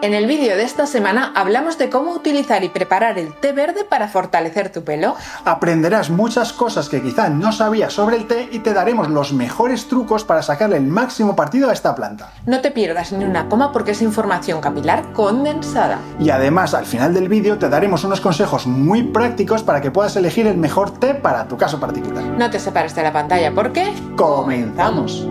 En el vídeo de esta semana hablamos de cómo utilizar y preparar el té verde para fortalecer tu pelo. Aprenderás muchas cosas que quizá no sabías sobre el té y te daremos los mejores trucos para sacarle el máximo partido a esta planta. No te pierdas ni una coma porque es información capilar condensada. Y además, al final del vídeo te daremos unos consejos muy prácticos para que puedas elegir el mejor té para tu caso particular. No te separes de la pantalla porque... ¡comenzamos!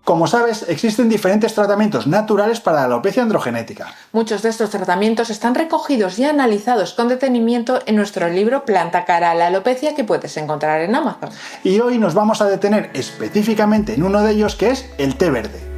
Como sabes, existen diferentes tratamientos naturales para la alopecia androgenética. Muchos de estos tratamientos están recogidos y analizados con detenimiento en nuestro libro Planta cara a la alopecia que puedes encontrar en Amazon. Y hoy nos vamos a detener específicamente en uno de ellos, que es el té verde.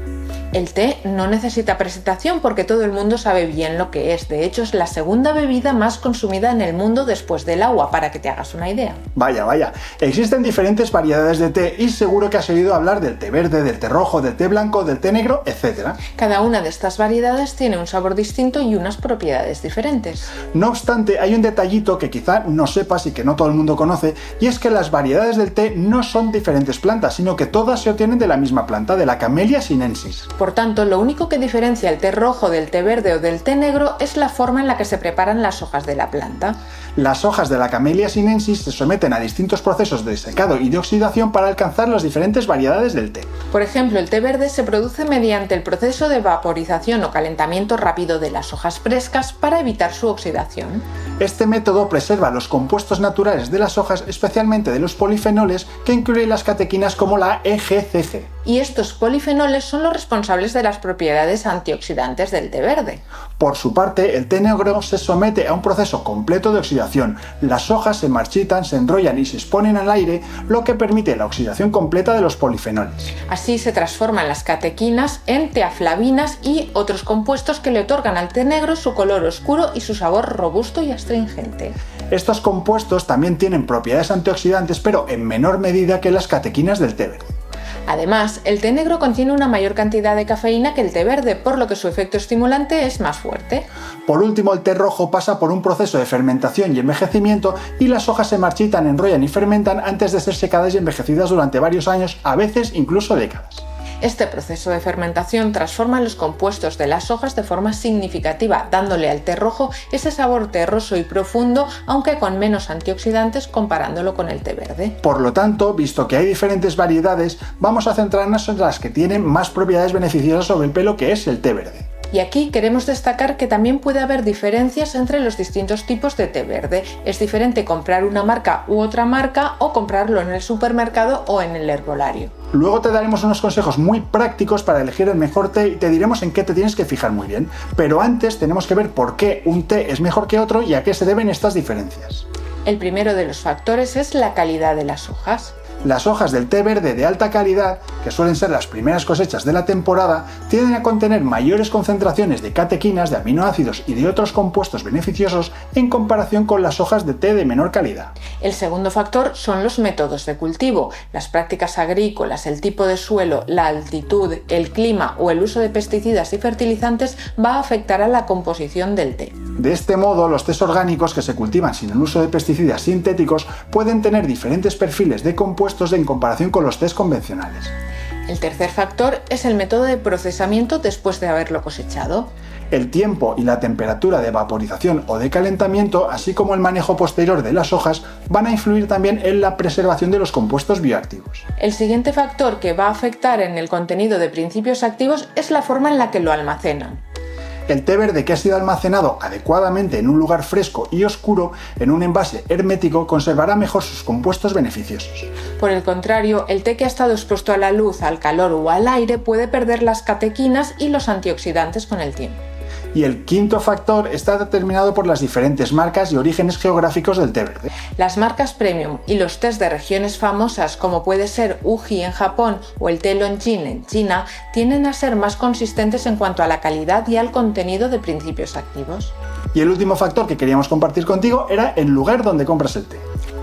El té no necesita presentación porque todo el mundo sabe bien lo que es. De hecho, es la segunda bebida más consumida en el mundo después del agua, para que te hagas una idea. Vaya. Existen diferentes variedades de té y seguro que has oído hablar del té verde, del té rojo, del té blanco, del té negro, etc. Cada una de estas variedades tiene un sabor distinto y unas propiedades diferentes. No obstante, hay un detallito que quizá no sepas y que no todo el mundo conoce, y es que las variedades del té no son diferentes plantas, sino que todas se obtienen de la misma planta, de la Camellia sinensis. Por tanto, lo único que diferencia el té rojo del té verde o del té negro es la forma en la que se preparan las hojas de la planta. Las hojas de la Camellia sinensis se someten a distintos procesos de secado y de oxidación para alcanzar las diferentes variedades del té. Por ejemplo, el té verde se produce mediante el proceso de vaporización o calentamiento rápido de las hojas frescas para evitar su oxidación. Este método preserva los compuestos naturales de las hojas, especialmente de los polifenoles que incluyen las catequinas como la EGCG. Y estos polifenoles son los responsables de las propiedades antioxidantes del té verde. Por su parte, el té negro se somete a un proceso completo de oxidación. Las hojas se marchitan, se enrollan y se exponen al aire, lo que permite la oxidación completa de los polifenoles. Así se transforman las catequinas en teaflavinas y otros compuestos que le otorgan al té negro su color oscuro y su sabor robusto y astringente. Estos compuestos también tienen propiedades antioxidantes, pero en menor medida que las catequinas del té verde. Además, el té negro contiene una mayor cantidad de cafeína que el té verde, por lo que su efecto estimulante es más fuerte. Por último, el té rojo pasa por un proceso de fermentación y envejecimiento y las hojas se marchitan, enrollan y fermentan antes de ser secadas y envejecidas durante varios años, a veces incluso décadas. Este proceso de fermentación transforma los compuestos de las hojas de forma significativa, dándole al té rojo ese sabor terroso y profundo, aunque con menos antioxidantes comparándolo con el té verde. Por lo tanto, visto que hay diferentes variedades, vamos a centrarnos en las que tienen más propiedades beneficiosas sobre el pelo, que es el té verde. Y aquí queremos destacar que también puede haber diferencias entre los distintos tipos de té verde. Es diferente comprar una marca u otra marca o comprarlo en el supermercado o en el herbolario. Luego te daremos unos consejos muy prácticos para elegir el mejor té y te diremos en qué te tienes que fijar muy bien. Pero antes tenemos que ver por qué un té es mejor que otro y a qué se deben estas diferencias. El primero de los factores es la calidad de las hojas. Las hojas del té verde de alta calidad, que suelen ser las primeras cosechas de la temporada, tienden a contener mayores concentraciones de catequinas, de aminoácidos y de otros compuestos beneficiosos en comparación con las hojas de té de menor calidad. El segundo factor son los métodos de cultivo. Las prácticas agrícolas, el tipo de suelo, la altitud, el clima o el uso de pesticidas y fertilizantes va a afectar a la composición del té. De este modo, los tés orgánicos que se cultivan sin el uso de pesticidas sintéticos pueden tener diferentes perfiles de compuestos en comparación con los tés convencionales. El tercer factor es el método de procesamiento después de haberlo cosechado. El tiempo y la temperatura de vaporización o de calentamiento, así como el manejo posterior de las hojas, van a influir también en la preservación de los compuestos bioactivos. El siguiente factor que va a afectar en el contenido de principios activos es la forma en la que lo almacenan. El té verde que ha sido almacenado adecuadamente en un lugar fresco y oscuro, en un envase hermético, conservará mejor sus compuestos beneficiosos. Por el contrario, el té que ha estado expuesto a la luz, al calor o al aire puede perder las catequinas y los antioxidantes con el tiempo. Y el quinto factor está determinado por las diferentes marcas y orígenes geográficos del té verde. Las marcas premium y los tés de regiones famosas, como puede ser Uji en Japón o el té Longjing en China, tienden a ser más consistentes en cuanto a la calidad y al contenido de principios activos. Y el último factor que queríamos compartir contigo era el lugar donde compras el té.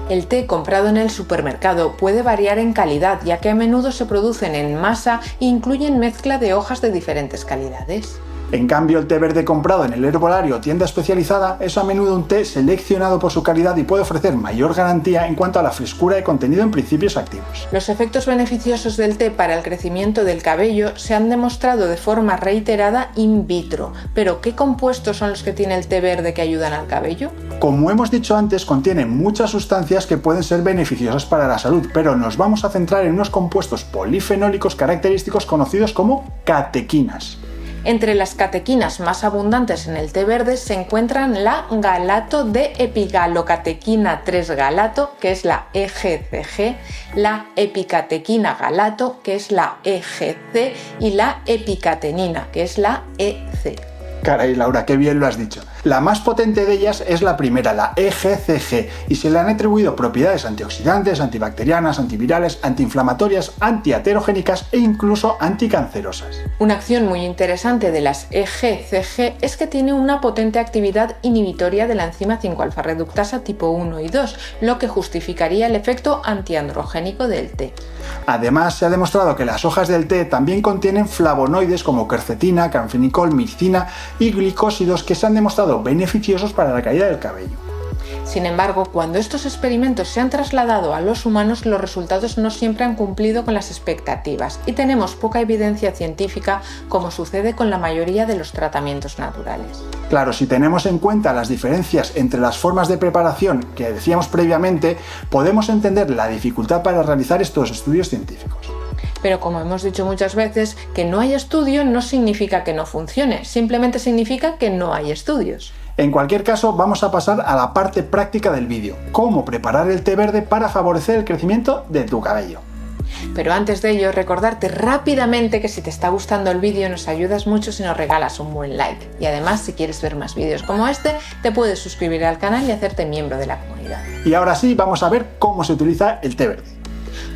El té comprado en el supermercado puede variar en calidad, ya que a menudo se producen en masa e incluyen mezcla de hojas de diferentes calidades. En cambio, el té verde comprado en el herbolario o tienda especializada es a menudo un té seleccionado por su calidad y puede ofrecer mayor garantía en cuanto a la frescura y contenido en principios activos. Los efectos beneficiosos del té para el crecimiento del cabello se han demostrado de forma reiterada in vitro. Pero, ¿qué compuestos son los que tiene el té verde que ayudan al cabello? Como hemos dicho antes, contiene muchas sustancias que pueden ser beneficiosas para la salud, pero nos vamos a centrar en unos compuestos polifenólicos característicos conocidos como catequinas. Entre las catequinas más abundantes en el té verde se encuentran la galato de epigalocatequina 3-galato, que es la EGCG, la epicatequina galato, que es la EGC, y la epicatenina, que es la EC. Caray, Laura, qué bien lo has dicho. La más potente de ellas es la primera, la EGCG, y se le han atribuido propiedades antioxidantes, antibacterianas, antivirales, antiinflamatorias, antiaterogénicas e incluso anticancerosas. Una acción muy interesante de las EGCG es que tiene una potente actividad inhibitoria de la enzima 5-alfa reductasa tipo 1 y 2, lo que justificaría el efecto antiandrogénico del té. Además, se ha demostrado que las hojas del té también contienen flavonoides como quercetina, camfenicol, mircina y glicósidos que se han demostrado beneficiosos para la caída del cabello. Sin embargo, cuando estos experimentos se han trasladado a los humanos, los resultados no siempre han cumplido con las expectativas y tenemos poca evidencia científica, como sucede con la mayoría de los tratamientos naturales. Claro, si tenemos en cuenta las diferencias entre las formas de preparación que decíamos previamente, podemos entender la dificultad para realizar estos estudios científicos. Pero como hemos dicho muchas veces, que no hay estudio no significa que no funcione, simplemente significa que no hay estudios. En cualquier caso, vamos a pasar a la parte práctica del vídeo, cómo preparar el té verde para favorecer el crecimiento de tu cabello. Pero antes de ello, recordarte rápidamente que si te está gustando el vídeo nos ayudas mucho si nos regalas un buen like. Y además, si quieres ver más vídeos como este, te puedes suscribir al canal y hacerte miembro de la comunidad. Y ahora sí, vamos a ver cómo se utiliza el té verde.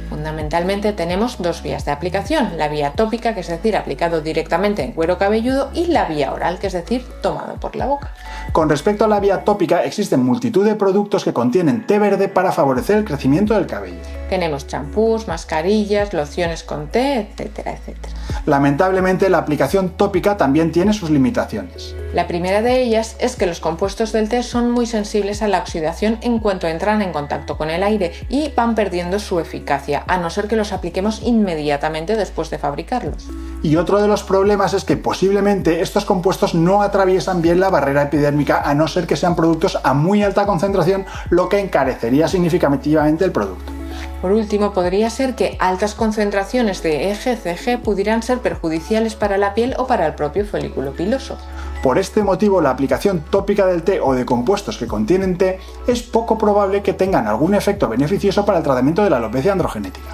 Fundamentalmente tenemos dos vías de aplicación, la vía tópica, que es decir, aplicado directamente en cuero cabelludo, y la vía oral, que es decir, tomado por la boca. Con respecto a la vía tópica, existen multitud de productos que contienen té verde para favorecer el crecimiento del cabello. Tenemos champús, mascarillas, lociones con té, etcétera, etcétera. Lamentablemente, la aplicación tópica también tiene sus limitaciones. La primera de ellas es que los compuestos del té son muy sensibles a la oxidación en cuanto entran en contacto con el aire y van perdiendo su eficacia, a no ser que los apliquemos inmediatamente después de fabricarlos. Y otro de los problemas es que posiblemente estos compuestos no atraviesan bien la barrera epidérmica, a no ser que sean productos a muy alta concentración, lo que encarecería significativamente el producto. Por último, podría ser que altas concentraciones de EGCG pudieran ser perjudiciales para la piel o para el propio folículo piloso. Por este motivo, la aplicación tópica del té o de compuestos que contienen té es poco probable que tengan algún efecto beneficioso para el tratamiento de la alopecia androgenética.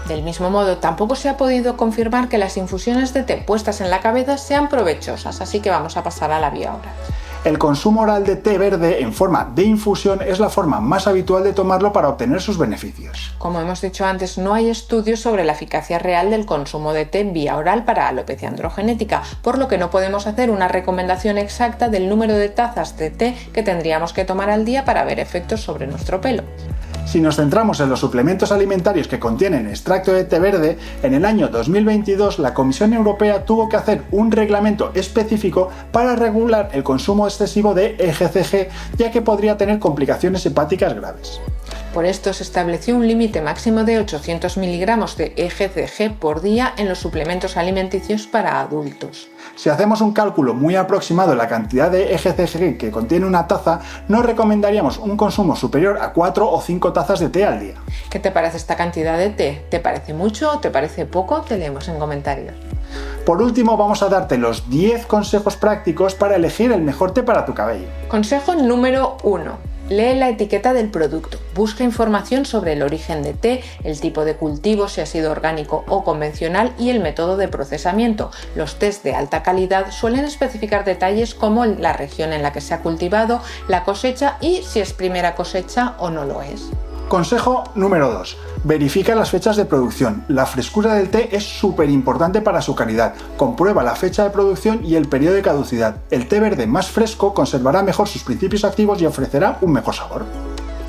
Del mismo modo, tampoco se ha podido confirmar que las infusiones de té puestas en la cabeza sean provechosas, así que vamos a pasar a la vía oral. El consumo oral de té verde en forma de infusión es la forma más habitual de tomarlo para obtener sus beneficios. Como hemos dicho antes, no hay estudios sobre la eficacia real del consumo de té vía oral para alopecia androgenética, por lo que no podemos hacer una recomendación exacta del número de tazas de té que tendríamos que tomar al día para ver efectos sobre nuestro pelo. Si nos centramos en los suplementos alimentarios que contienen extracto de té verde, en el año 2022 la Comisión Europea tuvo que hacer un reglamento específico para regular el consumo excesivo de EGCG, ya que podría tener complicaciones hepáticas graves. Por esto se estableció un límite máximo de 800 miligramos de EGCG por día en los suplementos alimenticios para adultos. Si hacemos un cálculo muy aproximado de la cantidad de EGCG que contiene una taza, no recomendaríamos un consumo superior a 4 o 5 tazas de té al día. ¿Qué te parece esta cantidad de té? ¿Te parece mucho? ¿Te parece poco? Te leemos en comentarios. Por último, vamos a darte los 10 consejos prácticos para elegir el mejor té para tu cabello. Consejo número 1. Lee la etiqueta del producto. Busca información sobre el origen de té, el tipo de cultivo, si ha sido orgánico o convencional, y el método de procesamiento. Los tés de alta calidad suelen especificar detalles como la región en la que se ha cultivado, la cosecha y si es primera cosecha o no lo es. Consejo número 2. Verifica las fechas de producción. La frescura del té es súper importante para su calidad. Comprueba la fecha de producción y el periodo de caducidad. El té verde más fresco conservará mejor sus principios activos y ofrecerá un mejor sabor.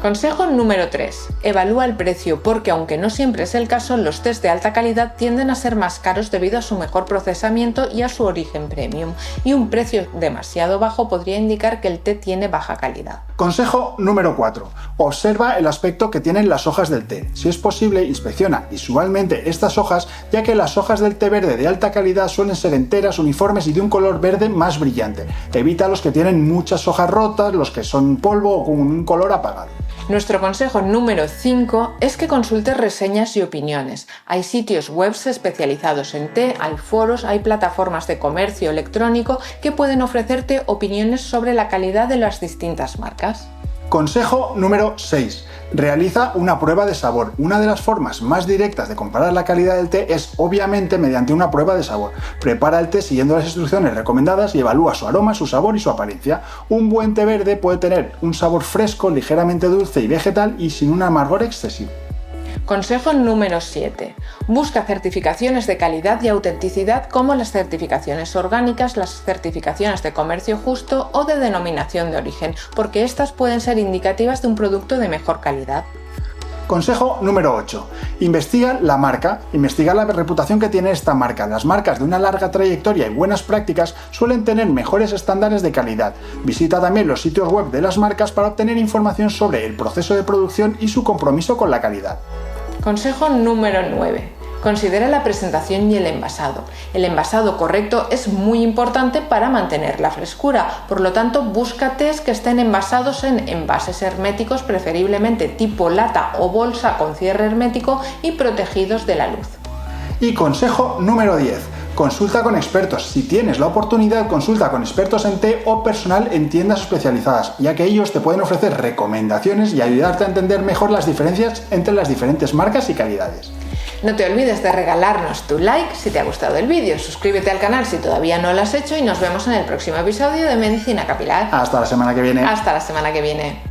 Consejo número 3. Evalúa el precio porque, aunque no siempre es el caso, los tés de alta calidad tienden a ser más caros debido a su mejor procesamiento y a su origen premium, y un precio demasiado bajo podría indicar que el té tiene baja calidad. Consejo número 4. Observa el aspecto que tienen las hojas del té. Si es posible, inspecciona visualmente estas hojas, ya que las hojas del té verde de alta calidad suelen ser enteras, uniformes y de un color verde más brillante. Evita los que tienen muchas hojas rotas, los que son polvo o con un color apagado. Nuestro consejo número 5 es que consultes reseñas y opiniones. Hay sitios web especializados en té, hay foros, hay plataformas de comercio electrónico que pueden ofrecerte opiniones sobre la calidad de las distintas marcas. Consejo número 6. Realiza una prueba de sabor. Una de las formas más directas de comparar la calidad del té es obviamente mediante una prueba de sabor. Prepara el té siguiendo las instrucciones recomendadas y evalúa su aroma, su sabor y su apariencia. Un buen té verde puede tener un sabor fresco, ligeramente dulce y vegetal y sin un amargor excesivo. Consejo número 7. Busca certificaciones de calidad y autenticidad como las certificaciones orgánicas, las certificaciones de comercio justo o de denominación de origen, porque estas pueden ser indicativas de un producto de mejor calidad. Consejo número 8. Investiga la marca, investiga la reputación que tiene esta marca. Las marcas de una larga trayectoria y buenas prácticas suelen tener mejores estándares de calidad. Visita también los sitios web de las marcas para obtener información sobre el proceso de producción y su compromiso con la calidad. Consejo número 9. Considera la presentación y el envasado. El envasado correcto es muy importante para mantener la frescura, por lo tanto busca tés que estén envasados en envases herméticos, preferiblemente tipo lata o bolsa con cierre hermético y protegidos de la luz. Y consejo número 10. Consulta con expertos. Si tienes la oportunidad, consulta con expertos en té o personal en tiendas especializadas, ya que ellos te pueden ofrecer recomendaciones y ayudarte a entender mejor las diferencias entre las diferentes marcas y calidades. No te olvides de regalarnos tu like si te ha gustado el vídeo, suscríbete al canal si todavía no lo has hecho y nos vemos en el próximo episodio de Medicina Capilar. Hasta la semana que viene. Hasta la semana que viene.